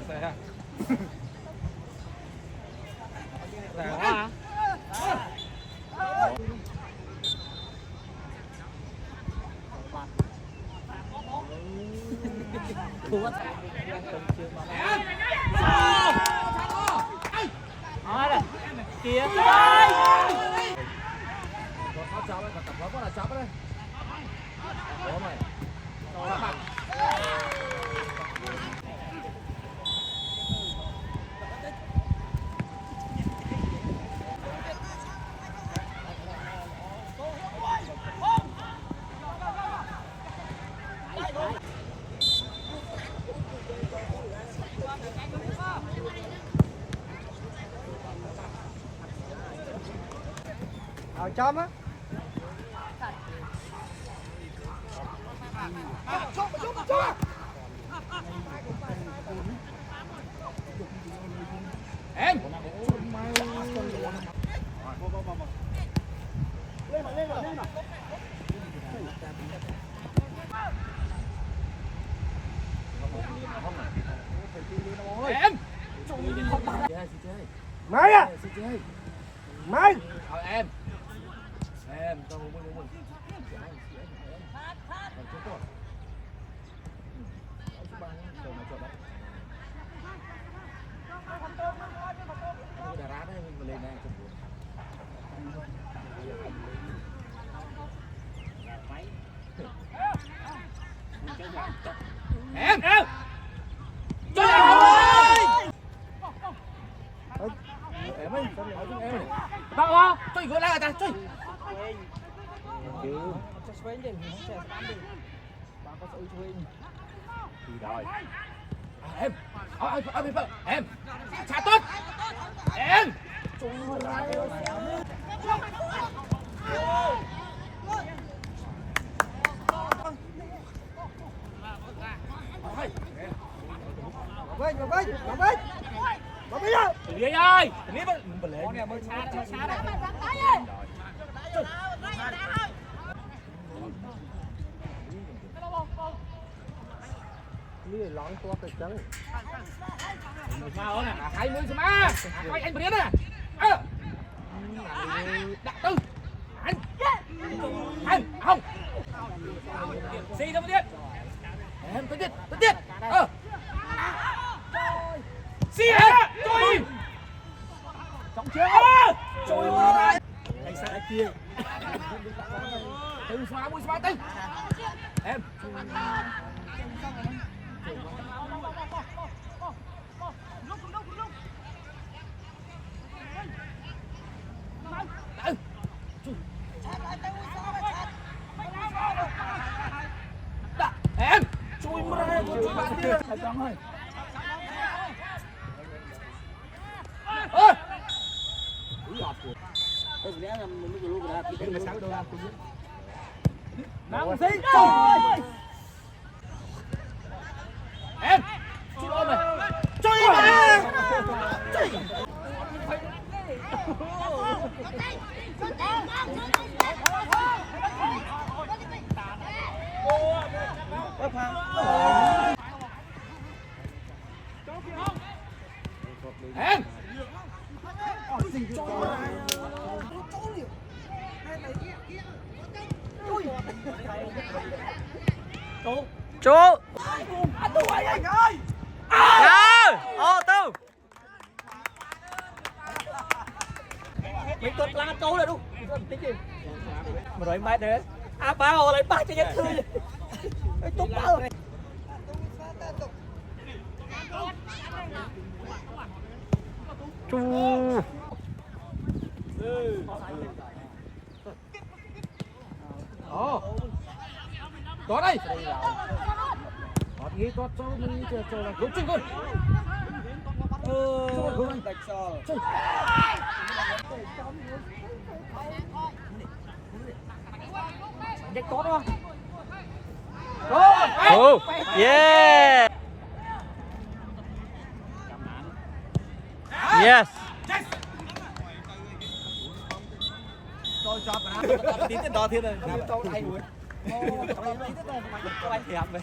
Sao? Sao quá? Thua quá. Kìa. Nó chọc đấy, tập nó có là chọc đấy. Đó mày. Các bạn. Chóm á. Em. Lên. Em. Mày à? Mày. Em. Em tao muốn đá rá đấy mình lên đây em chơi ơi em ơi bao bao chơi gỡ lại ta chơi chứ cho xoay lên nó sẽ bắn đi bạn có sự chơi thì rồi em em trả tốt em Bà bây giờ Lý ơi Lý bật lên nè mới xa đấy Lý lón to cái trắng sao nè 20 xem á quay anh bật nè đặt tư anh không xì ra một tiết em tới tiết xì hả tôi trọng chưa trời ơi anh sai kia từ xóa mũi xóa tư em em chui mày chui bạn kia thầy Trọng ơi ơi tôi lẽ là mình mới luôn ra thì cái 16 đô la tôi biết nằm xí em chui ôm mày chui mày em chú anh tuổi anh ơi ô tư mình tuột la chú rồi đúng tính gì mà rồi mai đấy ba hồ lại ba cho nhân thư cái túc bao chú có đây có nghĩ có cho mình chờ là đúng chừng luôn đạch sò đạch có đó oh yeah yes tôi cho bạn tí đo thiên rồi tôi hay quá. Ô, tí nữa mà có anh thiệp vậy.